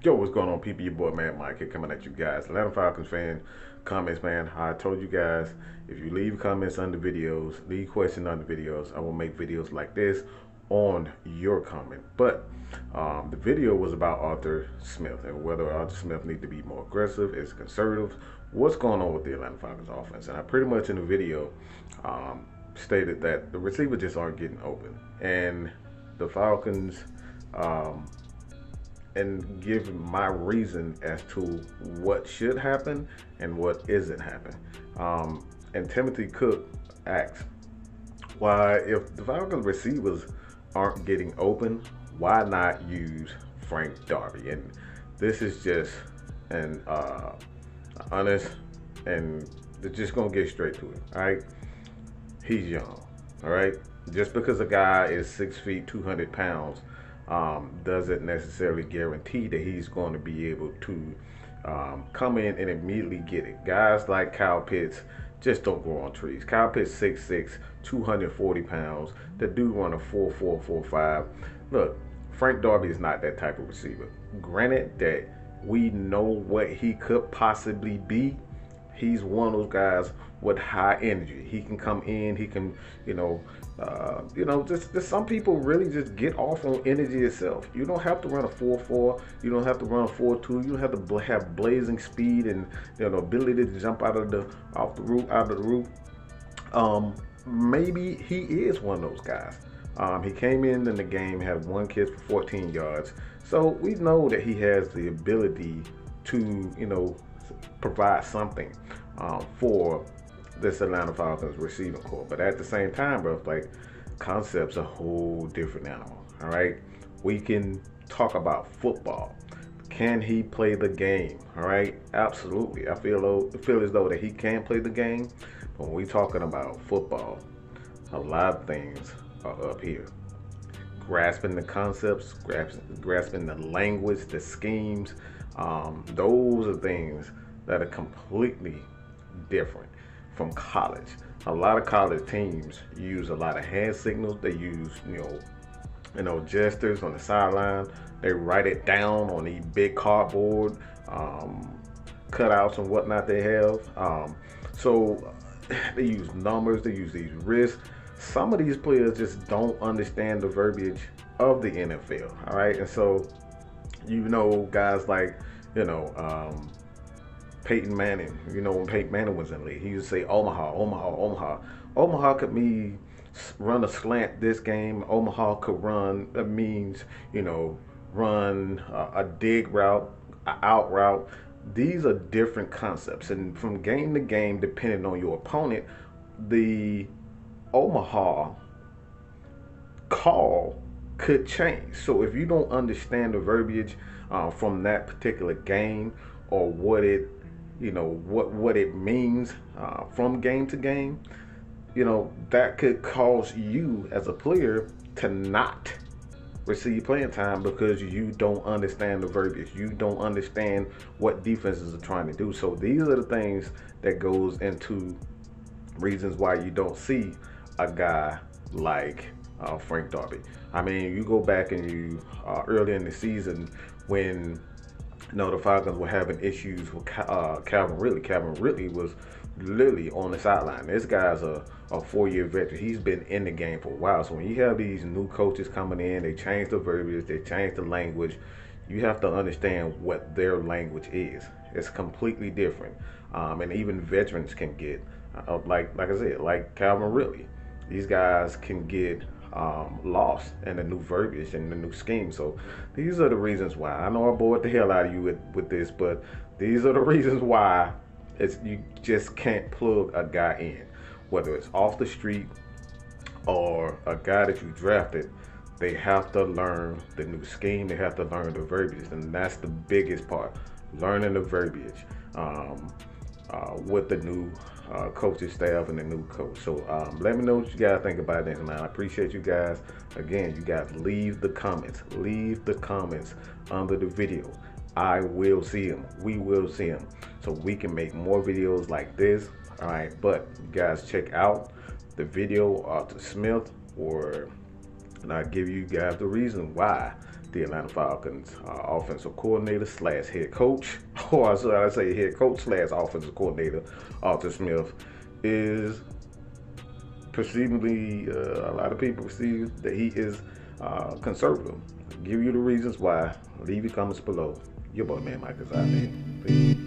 Yo, what's going on, people? Your boy, man, Mike here coming at you guys. Atlanta Falcons fan comments, man. I told you guys, if you leave comments under videos, leave questions under videos, I will make videos like this on your comment. But the video was about Arthur Smith and whether Arthur Smith need to be more aggressive, is conservative, what's going on with the Atlanta Falcons offense. And I pretty much in the video stated that the receivers just aren't getting open. And the Falcons and give my reason as to what should happen and what isn't happening. And Timothy Cook asks, why, if the Falcons receivers aren't getting open, why not use Frank Darby? And this is just an honest, and they're just gonna get straight to it. All right, he's young. All right, just because a guy is 6 feet, 200 pounds, doesn't necessarily guarantee that he's going to be able to come in and immediately get it. Guys like Kyle Pitts just don't grow on trees. Kyle Pitts 6'6", 240 pounds. The dude run a 4.4, 4.5. Look, Frank Darby is not that type of receiver. Granted that we know what he could possibly be, he's one of those guys with high energy. He can come in. He can, just some people really just get off on energy itself. You don't have to run a 4.4. You don't have to run a 4.2. You don't have to have blazing speed and ability to jump off the roof. Maybe he is one of those guys. He came in the game, had one catch for 14 yards. So we know that he has the ability to, provide something for this Atlanta Falcons receiving corps. But at the same time, bro, like, concept's a whole different animal. All right, we can talk about football. Can he play the game? All right, absolutely. I feel as though that he can play the game. But when we talking about football, a lot of things are up here. Grasping the concepts, grasping the language, the schemes. Those are things that are completely different from college. A lot of college teams use a lot of hand signals. They use, gestures on the sideline. They write it down on these big cardboard cutouts and whatnot they have. So they use numbers. They use these wrists. Some of these players just don't understand the verbiage of the NFL. All right, and so guys like Peyton Manning, when Peyton Manning was in the league, he used to say Omaha, Omaha, Omaha. Omaha could mean run a slant this game. Omaha could run, that means, run a dig route, an out route. These are different concepts. And from game to game, depending on your opponent, the Omaha call could change. So if you don't understand the verbiage from that particular game, or what it what it means from game to game, that could cause you as a player to not receive playing time because you don't understand the verbiage. You don't understand what defenses are trying to do. So these are the things that goes into reasons why you don't see a guy like Frank Darby. I mean, you go back and you early in the season when the Falcons were having issues with Calvin Ridley. Calvin Ridley was literally on the sideline. This guy's a 4-year veteran. He's been in the game for a while. So when you have these new coaches coming in, they change the verbiage, they change the language. You have to understand what their language is. It's completely different. And even veterans can get, like I said, like Calvin Ridley. These guys can get lost in the new verbiage and the new scheme. So these are the reasons why. I know I bored the hell out of you with this, but these are the reasons why you just can't plug a guy in, whether it's off the street or a guy that you drafted. They have to learn the new scheme. They have to learn the verbiage, and that's the biggest part: learning the verbiage with the new coaching staff and the new coach. So let me know what you guys think about this, man. I appreciate you guys. Again, you guys leave the comments. Leave the comments under the video. I will see them. We will see them. So we can make more videos like this. All right, but you guys check out the video to Smith, and I give you guys the reason why the Atlanta Falcons offensive coordinator slash head coach, or should I say head coach slash offensive coordinator, Arthur Smith, is perceivably, a lot of people perceive that he is conservative. I'll give you the reasons why. Leave your comments below. Your boy, man, Mike is out there. Peace.